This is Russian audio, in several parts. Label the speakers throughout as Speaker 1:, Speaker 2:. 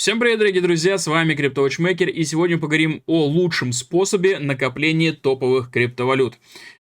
Speaker 1: Всем привет, дорогие друзья, с вами CryptoWatchmaker, и сегодня поговорим о лучшем способе накопления топовых криптовалют.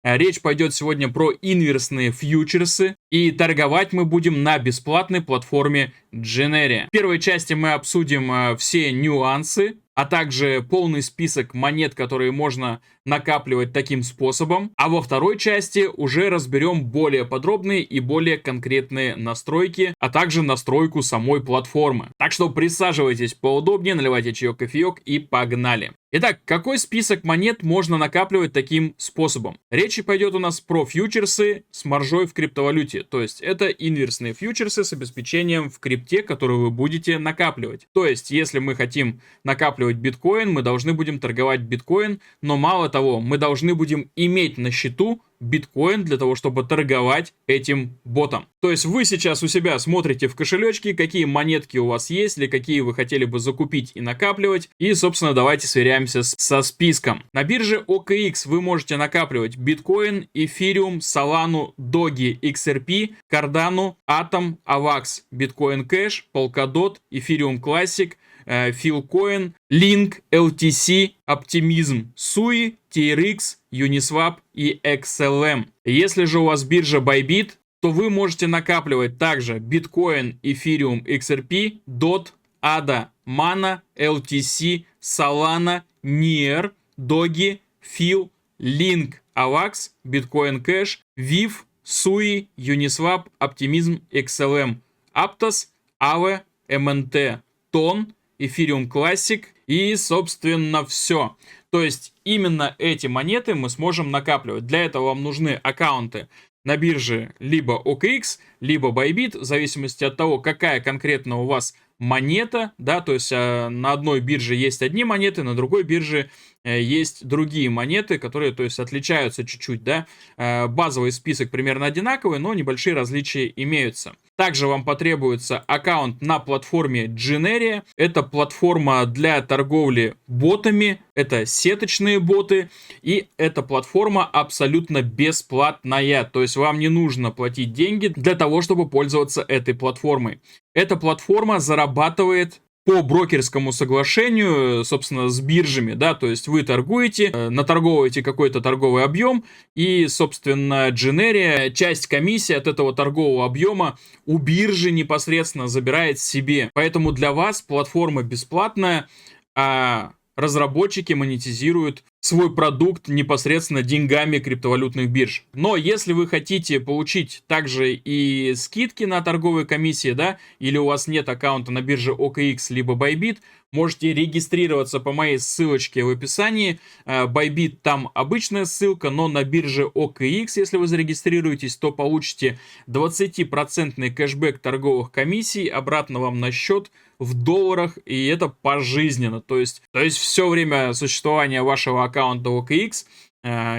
Speaker 1: Речь пойдет сегодня про инверсные фьючерсы, и торговать мы будем на бесплатной платформе Generia. В первой части мы обсудим все нюансы, а также полный список монет, которые можно накапливать таким способом. А во второй части уже разберем более подробные и более конкретные настройки, а также настройку самой платформы. Так что присаживайтесь поудобнее, наливайте чаек, кофеек и погнали. Итак, какой список монет можно накапливать таким способом? Речь пойдет у нас про фьючерсы с маржой в криптовалюте. То есть это инверсные фьючерсы с обеспечением в крипте, которые вы будете накапливать. То есть если мы хотим накапливать биткоин, мы должны будем торговать биткоин, но мало того, мы должны будем иметь на счету биткоин для того, чтобы торговать этим ботом. То есть вы сейчас у себя смотрите в кошелечке, какие монетки у вас есть, или какие вы хотели бы закупить и накапливать. И, собственно, давайте сверяемся со списком. На бирже OKX вы можете накапливать биткоин, эфириум, солану, доги, XRP, Cardano, Atom, AVAX, Bitcoin Cash, Polkadot, Ethereum Classic, Philcoin, Link, LTC, Optimism, SUI, TRX, Uniswap и XLM. Если же у вас биржа Bybit, то вы можете накапливать также Bitcoin, Ethereum, XRP, DOT, ADA, Mana, LTC, Solana, Near, Dogi, Phil, Link, AVAX, Bitcoin Cash, VIV, SUI, Uniswap, Optimism, XLM, Aptos, Aave, MNT, TON, Ethereum Classic и, собственно, все. То есть именно эти монеты мы сможем накапливать. Для этого вам нужны аккаунты на бирже либо OKX, либо Bybit, в зависимости от того, какая конкретно у вас монета, да, то есть на одной бирже есть одни монеты, на другой бирже есть другие монеты, которые, то есть, отличаются чуть-чуть, да. Базовый список примерно одинаковый, но небольшие различия имеются. Также вам потребуется аккаунт на платформе Generia. Это платформа для торговли ботами, это сеточные боты, и эта платформа абсолютно бесплатная. То есть вам не нужно платить деньги для того, чтобы пользоваться этой платформой. Эта платформа зарабатывает по брокерскому соглашению, собственно, с биржами, да, то есть вы торгуете, наторговываете какой-то торговый объем, и, собственно, Generia часть комиссии от этого торгового объема у биржи непосредственно забирает себе. Поэтому для вас платформа бесплатная, а разработчики монетизируют свой продукт непосредственно деньгами криптовалютных бирж. Но если вы хотите получить также и скидки на торговые комиссии, да, или у вас нет аккаунта на бирже OKX либо Bybit, можете регистрироваться по моей ссылочке в описании. Bybit там обычная ссылка, но на бирже OKX, если вы зарегистрируетесь, то получите 20% кэшбэк торговых комиссий обратно вам на счет в долларах, и это пожизненно. То есть все время существования вашего аккаунта OKX,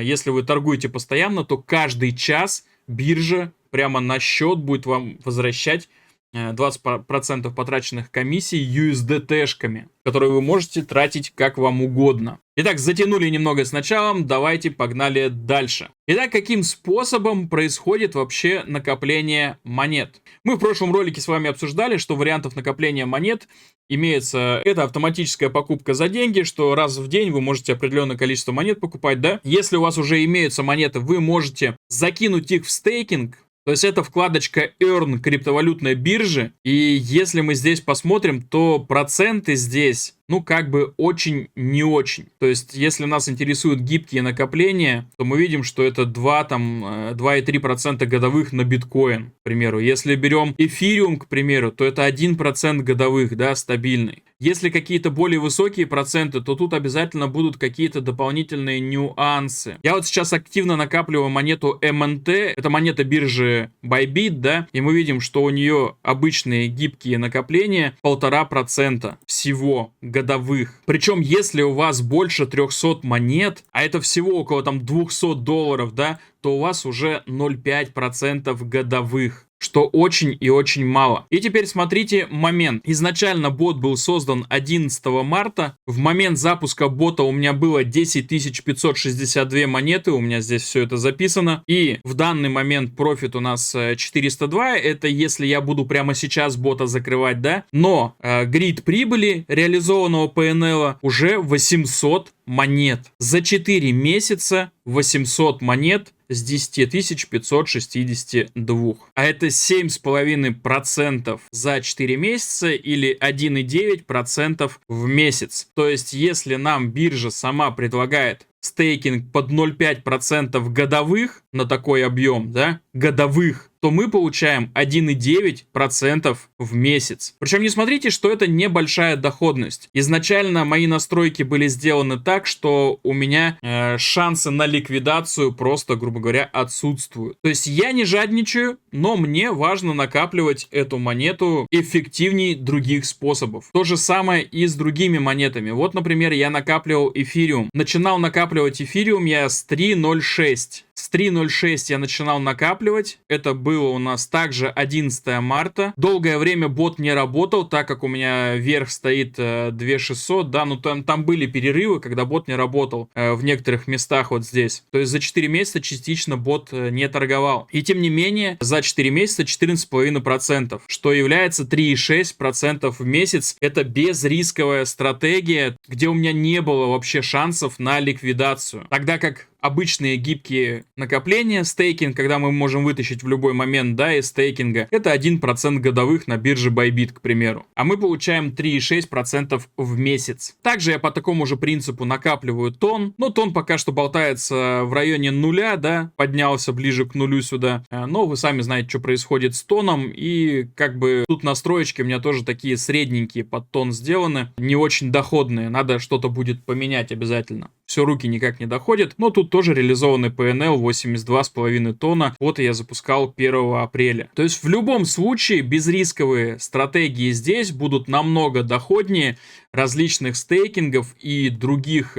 Speaker 1: если вы торгуете постоянно, то каждый час биржа прямо на счет будет вам возвращать 20% потраченных комиссий USDT-шками, которые вы можете тратить как вам угодно. Итак, затянули немного с началом, давайте погнали дальше. Итак, каким способом происходит вообще накопление монет? Мы в прошлом ролике с вами обсуждали, что вариантов накопления монет имеется. Это автоматическая покупка за деньги, что раз в день вы можете определенное количество монет покупать, да? Если у вас уже имеются монеты, вы можете закинуть их в стейкинг. То есть это вкладочка Earn криптовалютной биржи. И если мы здесь посмотрим, то проценты здесь, ну, как бы очень не очень. То есть, если нас интересуют гибкие накопления, то мы видим, что это 2,3% годовых на биткоин, к примеру. Если берем эфириум, к примеру, то это 1% годовых, да, стабильный. Если какие-то более высокие проценты, то тут обязательно будут какие-то дополнительные нюансы. Я вот сейчас активно накапливаю монету MNT, это монета биржи Bybit, да, и мы видим, что у нее обычные гибкие накопления 1,5% всего годовых. Причем, если у вас больше 300 монет, а это всего около там $200, да, то у вас уже 0,5% годовых. что очень и очень мало. И теперь смотрите момент. Изначально бот был создан 11 марта. В момент запуска бота у меня было 10 562 монеты. У меня здесь все это записано. И в данный момент профит у нас 402. Это если я буду прямо сейчас бота закрывать, да? Но грид прибыли реализованного PNL уже 800 монет. За 4 месяца 800 монет с 10 562. А это 7,5% за 4 месяца или 1,9% в месяц. То есть, если нам биржа сама предлагает стейкинг под 0,5% годовых на такой объем, да, годовых, то мы получаем 1,9% в месяц. Причем не смотрите, что это небольшая доходность. Изначально мои настройки были сделаны так, что у меня шансы на ликвидацию просто, грубо говоря, отсутствуют. То есть я не жадничаю, но мне важно накапливать эту монету эффективнее других способов. То же самое и с другими монетами. Вот, например, я накапливал эфириум. Начинал накапливать эфириум я с 3.06. С 3.06 я начинал накапливать. Это было у нас также 11 марта. Долгое время бот не работал, так как у меня вверх стоит 2600. Да, ну там были перерывы, когда бот не работал в некоторых местах вот здесь. То есть за 4 месяца частично бот не торговал. И тем не менее, за 4 месяца 14,5%, что является 3,6% в месяц. Это безрисковая стратегия, где у меня не было вообще шансов на ликвидацию. Тогда как обычные гибкие накопления, стейкинг, когда мы можем вытащить в любой момент, да, из стейкинга, это 1% годовых на бирже Bybit, к примеру. А мы получаем 3,6% в месяц. Также я по такому же принципу накапливаю тон, но тон пока что болтается в районе нуля, да, поднялся ближе к нулю сюда. Но вы сами знаете, что происходит с тоном, и как бы тут настроечки у меня тоже такие средненькие под тон сделаны, не очень доходные, надо что-то будет поменять обязательно. Все, руки никак не доходят, но тут тоже реализованный PNL 82,5 тонна. Вот я запускал 1 апреля. То есть в любом случае безрисковые стратегии здесь будут намного доходнее различных стейкингов и других,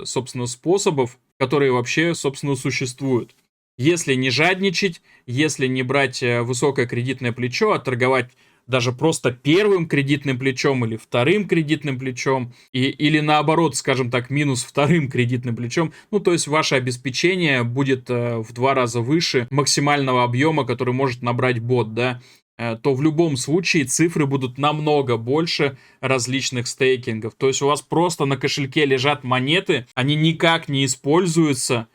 Speaker 1: собственно, способов, которые вообще, собственно, существуют. Если не жадничать, если не брать высокое кредитное плечо, а торговать даже просто первым кредитным плечом или вторым кредитным плечом, или наоборот, скажем так, минус вторым кредитным плечом, ну, то есть ваше обеспечение будет в 2 раза выше максимального объема, который может набрать бот, да, то в любом случае цифры будут намного больше различных стейкингов. То есть у вас просто на кошельке лежат монеты, они никак не используются,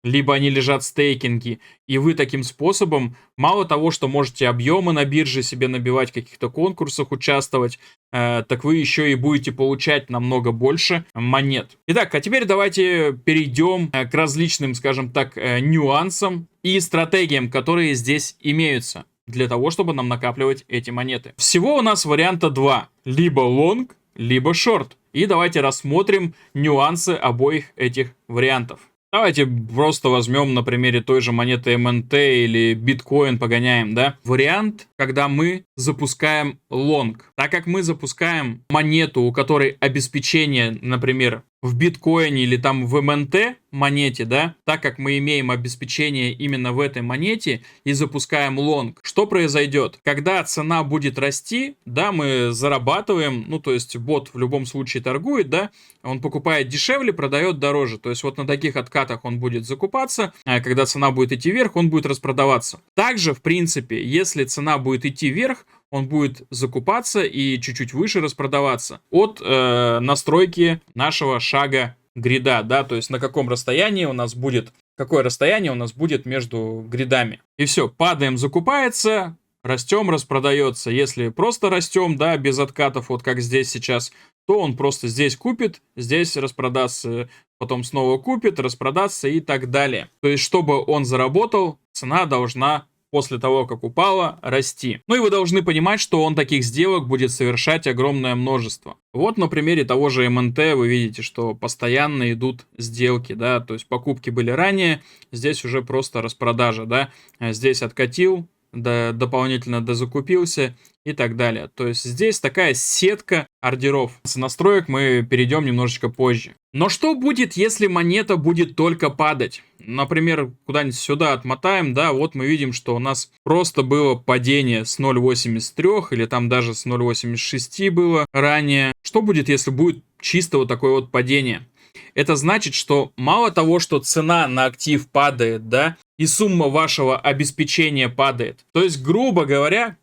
Speaker 1: либо они лежат в стейкинге, и вы таким способом, мало того, что можете объемы на бирже себе набивать, в каких-то конкурсах участвовать, так вы еще и будете получать намного больше монет. Итак, а теперь давайте перейдем к различным, скажем так, нюансам и стратегиям, которые здесь имеются для того, чтобы нам накапливать эти монеты. Всего у нас варианта 2. Либо лонг, либо шорт. И давайте рассмотрим нюансы обоих этих вариантов. Давайте просто возьмем на примере той же монеты MNT или биткоин погоняем, да? Вариант, когда мы запускаем лонг. Так как мы запускаем монету, у которой обеспечение, например, в биткоине или там в МНТ монете, да, так как мы имеем обеспечение именно в этой монете и запускаем лонг, что произойдет? Когда цена будет расти, да, мы зарабатываем, ну, то есть бот в любом случае торгует, да, он покупает дешевле, продает дороже, то есть вот на таких откатах он будет закупаться, а когда цена будет идти вверх, он будет распродаваться. Также, в принципе, если цена будет идти вверх, он будет закупаться и чуть-чуть выше распродаваться от настройки нашего шага грида, да, то есть на каком расстоянии у нас будет, какое расстояние у нас будет между гридами. И все, падаем, закупается, растем, распродается. Если просто растем, да, без откатов, вот как здесь сейчас, то он просто здесь купит, здесь распродастся, потом снова купит, распродастся и так далее. То есть, чтобы он заработал, цена должна после того, как упала, расти. Ну и вы должны понимать, что он таких сделок будет совершать огромное множество. Вот на примере того же МНТ вы видите, что постоянно идут сделки, да, то есть покупки были ранее, здесь уже просто распродажа, да, здесь откатил, дополнительно дозакупился и так далее. То есть здесь такая сетка ордеров. С настроек мы перейдем немножечко позже. Но что будет, если монета будет только падать? Например, куда-нибудь сюда отмотаем, да, вот мы видим, что у нас просто было падение с 0.83 или там даже с 0.86 было ранее. Что будет, если будет чисто вот такое вот падение? Это значит, что мало того, что цена на актив падает, да, и сумма вашего обеспечения падает. То есть, грубо говоря,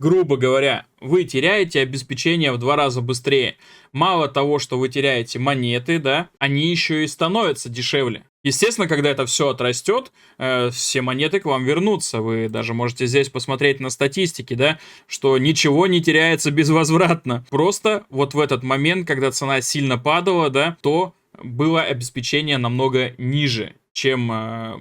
Speaker 1: вы теряете обеспечение в 2 раза быстрее. Мало того, что вы теряете монеты, да, они еще и становятся дешевле. Естественно, когда это все отрастет, все монеты к вам вернутся. Вы даже можете здесь посмотреть на статистики, да, что ничего не теряется безвозвратно. Просто вот в этот момент, когда цена сильно падала, да, то было обеспечение намного ниже, чем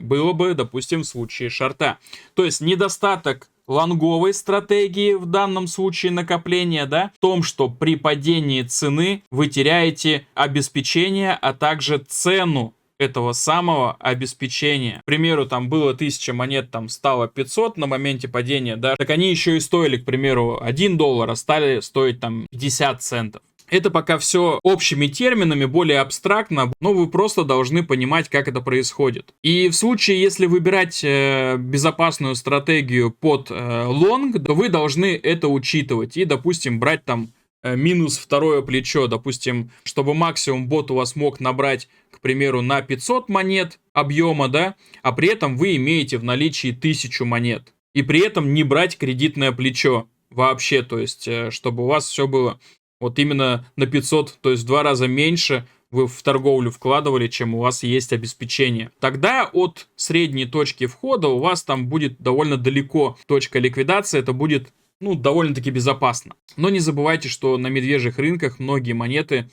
Speaker 1: было бы, допустим, в случае шорта. То есть недостаток лонговой стратегии в данном случае накопления, да, в том, что при падении цены вы теряете обеспечение, а также цену этого самого обеспечения. К примеру, там было 1000 монет, там стало 500 на моменте падения, да, так они еще и стоили, к примеру, $1, а стали стоить там 50 центов. Это пока все общими терминами, более абстрактно, но вы просто должны понимать, как это происходит. И в случае, если выбирать безопасную стратегию под лонг, то вы должны это учитывать и, допустим, брать там минус второе плечо, допустим, чтобы максимум бот у вас мог набрать, к примеру, на 500 монет объема, да, а при этом вы имеете в наличии 1000 монет. И при этом не брать кредитное плечо вообще, то есть, чтобы у вас все было вот именно на 500, то есть в 2 раза меньше вы в торговлю вкладывали, чем у вас есть обеспечение. Тогда от средней точки входа у вас там будет довольно далеко точка ликвидации, это будет, ну, довольно-таки безопасно. Но не забывайте, что на медвежьих рынках многие монеты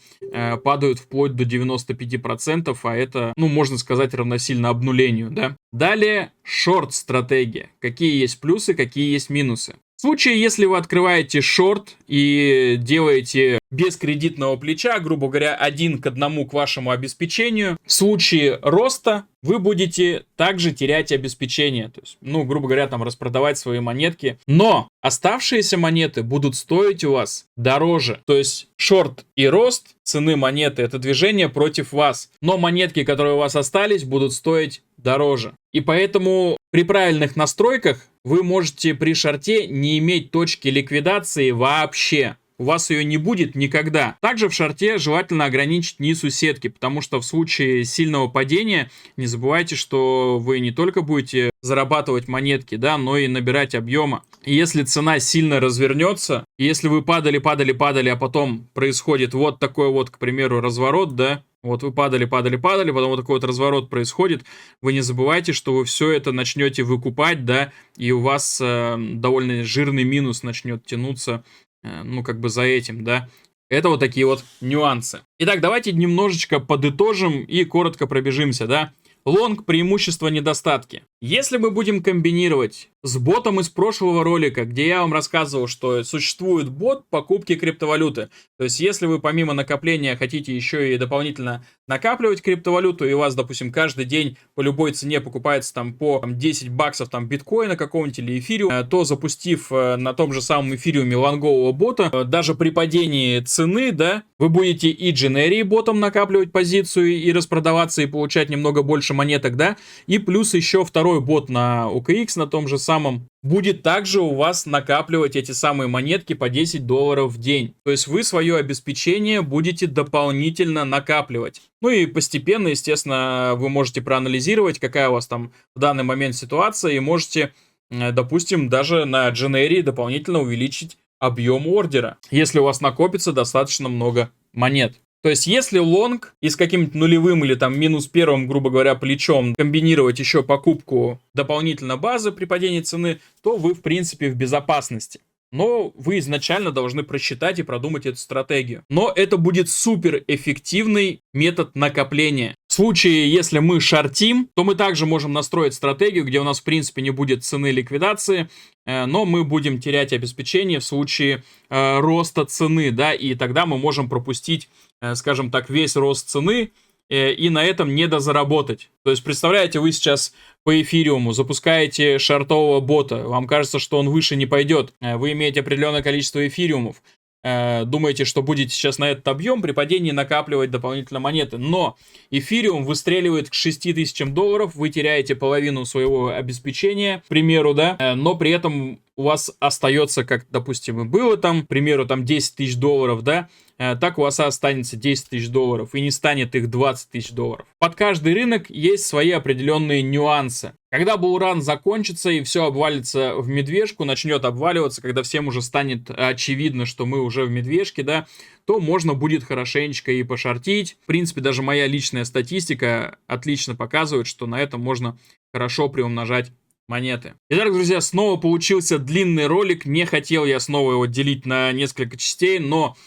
Speaker 1: падают вплоть до 95%, а это, ну, можно сказать, равносильно обнулению, да. Далее, шорт-стратегия. Какие есть плюсы, какие есть минусы. В случае, если вы открываете шорт и делаете без кредитного плеча, грубо говоря, 1 к 1 к вашему обеспечению, в случае роста вы будете также терять обеспечение. То есть, ну, грубо говоря, там распродавать свои монетки. Но оставшиеся монеты будут стоить у вас дороже. То есть шорт и рост цены монеты — это движение против вас. Но монетки, которые у вас остались, будут стоить дороже. И поэтому при правильных настройках вы можете при шорте не иметь точки ликвидации вообще. У вас ее не будет никогда. Также в шорте желательно ограничить низ у сетки, потому что в случае сильного падения не забывайте, что вы не только будете зарабатывать монетки, да, но и набирать объема. И если цена сильно развернется, если вы падали, а потом происходит вот такой вот, к примеру, разворот, да, вот вы падали, потом вот такой вот разворот происходит, вы не забывайте, что вы все это начнете выкупать, да, и у вас довольно жирный минус начнет тянуться, ну, как бы за этим, да. Это вот такие вот нюансы. Итак, давайте немножечко подытожим и коротко пробежимся, да. Лонг, преимущества, недостатки. Если мы будем комбинировать с ботом из прошлого ролика, где я вам рассказывал, что существует бот покупки криптовалюты, то есть если вы помимо накопления хотите еще и дополнительно накапливать криптовалюту, и у вас, допустим, каждый день по любой цене покупается там по 10 баксов там биткоина какого-нибудь или эфириума, то запустив на том же самом эфириуме лонгового бота, даже при падении цены, да, вы будете и дженерии ботом накапливать позицию и распродаваться и получать немного больше монеток, да, и плюс еще второй бот на OKX на том же самом будет также у вас накапливать эти самые монетки по $10 в день. То есть вы свое обеспечение будете дополнительно накапливать. Ну и постепенно, естественно, вы можете проанализировать, какая у вас там в данный момент ситуация, и можете, допустим, даже на дженерии дополнительно увеличить объем ордера, если у вас накопится достаточно много монет. То есть, если лонг и с каким-то нулевым или там минус первым, грубо говоря, плечом комбинировать еще покупку дополнительно базы при падении цены, то вы, в принципе, в безопасности. Но вы изначально должны просчитать и продумать эту стратегию. Но это будет супер эффективный метод накопления. В случае, если мы шортим, то мы также можем настроить стратегию, где у нас, в принципе, не будет цены ликвидации, но мы будем терять обеспечение в случае роста цены, да, и тогда мы можем пропустить, скажем так, весь рост цены, и на этом не дозаработать. То есть, представляете, вы сейчас по эфириуму запускаете шартового бота, вам кажется, что он выше не пойдет, вы имеете определенное количество эфириумов, думаете, что будете сейчас на этот объем при падении накапливать дополнительно монеты, но эфириум выстреливает к $6000, вы теряете половину своего обеспечения, к примеру, да, но при этом у вас остается, как, допустим, и было там, к примеру, там $10 000, да, так у вас останется $10 000 и не станет их $20 000. Под каждый рынок есть свои определенные нюансы. Когда булран закончится и все обвалится в медвежку, начнет обваливаться, когда всем уже станет очевидно, что мы уже в медвежке, да, то можно будет хорошенечко и пошортить. В принципе, даже моя личная статистика отлично показывает, что на этом можно хорошо приумножать монеты. Итак, друзья, снова получился длинный ролик. Не хотел я снова его делить на несколько частей, но,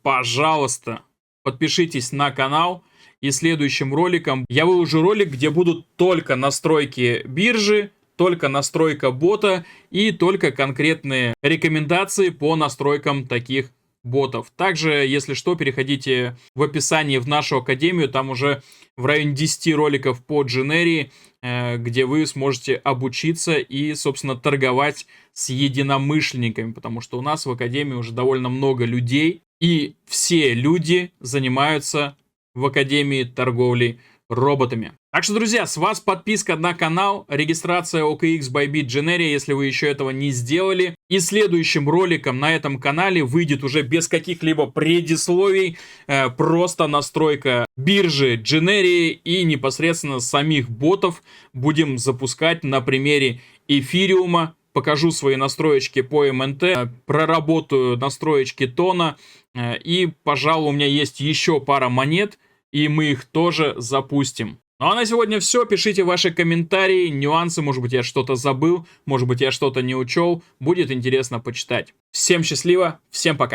Speaker 1: пожалуйста, подпишитесь на канал. И следующим роликом я выложу ролик, где будут только настройки биржи, только настройка бота и только конкретные рекомендации по настройкам таких ботов. Также, если что, переходите в описании в нашу академию, там уже в районе 10 роликов по Дженерии, где вы сможете обучиться и, собственно, торговать с единомышленниками, потому что у нас в академии уже довольно много людей, и все люди занимаются в Академии торговли роботами. Так что, друзья, с вас подписка на канал, регистрация OKX by BitGeneria, если вы еще этого не сделали. И следующим роликом на этом канале выйдет уже без каких-либо предисловий просто настройка биржи Дженерии и непосредственно самих ботов будем запускать на примере эфириума. Покажу свои настроечки по МНТ, проработаю настроечки тона и, пожалуй, у меня есть еще пара монет, и мы их тоже запустим. Ну а на сегодня все. Пишите ваши комментарии, нюансы, может быть я что-то забыл, может быть я что-то не учел. Будет интересно почитать. Всем счастливо, всем пока.